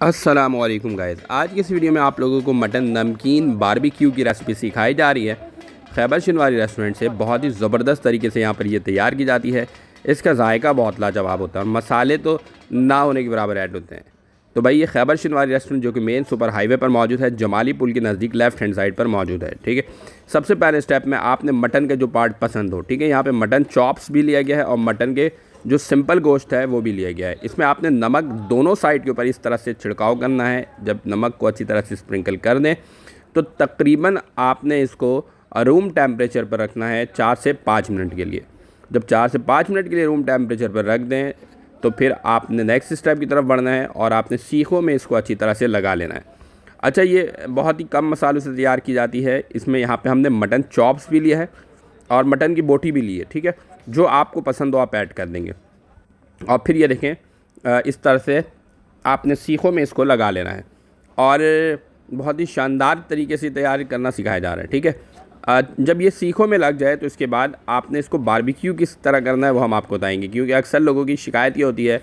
अस्सलामुअलैकुम गाइस, आज की इस वीडियो में आप लोगों को मटन नमकीन बारबेक्यू की रेसिपी सिखाई जा रही है। खैबर शिनवारी रेस्टोरेंट से बहुत ही ज़बरदस्त तरीके से यहाँ पर ये तैयार की जाती है। इसका जायका बहुत लाजवाब होता है और मसाले तो ना होने के बराबर ऐड होते हैं। तो भाई ये खैबर शिनवारी रेस्टोरेंट जो कि मेन सुपर हाईवे पर मौजूद है, जमाली पुल के नज़दीक लेफ्ट हैंड साइड पर मौजूद है। ठीक है, सबसे पहले स्टेप में आपने मटन का जो पार्ट पसंद हो, ठीक है, यहाँ पे मटन चॉप्स भी लिया गया है और मटन के जो सिंपल गोश्त है वो भी लिया गया है। इसमें आपने नमक दोनों साइड के ऊपर इस तरह से छिड़काव करना है। जब नमक को अच्छी तरह से स्प्रिंकल कर दें तो तकरीबन आपने इसको रूम टेम्परेचर पर रखना है 4 से 5 मिनट के लिए। जब 4 से 5 मिनट के लिए रूम टेम्परेचर पर रख दें तो फिर आपने नेक्स्ट स्टेप की तरफ बढ़ना है और आपने सीखों में इसको अच्छी तरह से लगा लेना है। अच्छा, ये बहुत ही कम मसालों से तैयार की जाती है। इसमें यहाँ पे हमने मटन चॉप्स भी लिया है और मटन की बोटी भी ली है। ठीक है, जो आपको पसंद हो आप ऐड कर देंगे और फिर ये देखें इस तरह से आपने सीखों में इसको लगा लेना है और बहुत ही शानदार तरीके से तैयार करना सिखाया जा रहा है। ठीक है, जब ये सीखों में लग जाए तो इसके बाद आपने इसको बारबेक्यू किस तरह करना है वो हम आपको बताएंगे, क्योंकि अक्सर लोगों की शिकायत ये होती है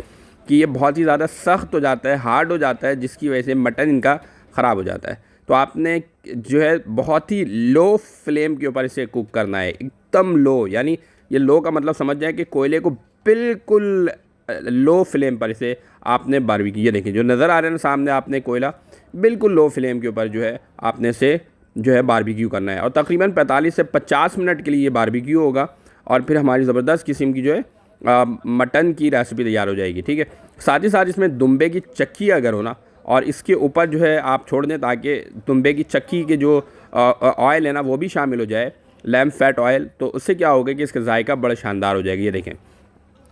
कि ये बहुत ही ज़्यादा सख्त हो जाता है, हार्ड हो जाता है, जिसकी वजह से मटन इनका ख़राब हो जाता है। तो आपने जो है बहुत ही लो फ्लेम के ऊपर इसे कुक करना है, एकदम लो। यानी ये लो का मतलब समझ जाए कि कोयले को बिल्कुल लो फ्लेम पर इसे आपने बारबेक्यू, ये देखिए जो नज़र आ रहा है ना सामने, आपने कोयला बिल्कुल लो फ्लेम के ऊपर जो है आपने से जो है बारबेक्यू करना है और तकरीबन 45 से 50 मिनट के लिए ये बारबेक्यू होगा और फिर हमारी ज़बरदस्त किस्म की जो है मटन की रेसिपी तैयार हो जाएगी। ठीक है, साथ ही साथ इसमें दुम्बे की चक्की अगर हो ना और इसके ऊपर जो है आप छोड़ दें ताकि दुम्बे की चक्की के जो ऑयल है ना वो भी शामिल हो जाए, लैम्प फैट ऑयल, तो उससे क्या होगा कि इसका जायका बड़ा शानदार हो जाएगा। ये देखें,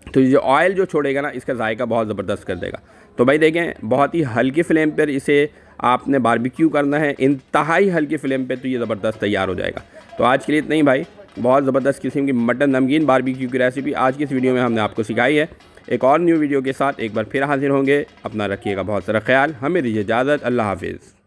तो ये जो ऑयल जो छोड़ेगा ना इसका जायका बहुत ज़बरदस्त कर देगा। तो भाई देखें, बहुत ही हल्की फ्लेम पर इसे आपने बारबेक्यू करना है, इंतहाई हल्की फ्लेम पे, तो ये ज़बरदस्त तैयार हो जाएगा। तो आज के लिए इतना ही भाई, बहुत ज़बरदस्त किस्म की मटन नमकीन बारबेक्यू की रेसिपी आज की इस वीडियो में हमने आपको सिखाई है। एक और न्यू वीडियो के साथ एक बार फिर हाजिर होंगे। अपना रखिएगा बहुत सारा ख्याल, हमें दीजिए इजाज़त। अल्लाह हाफिज़।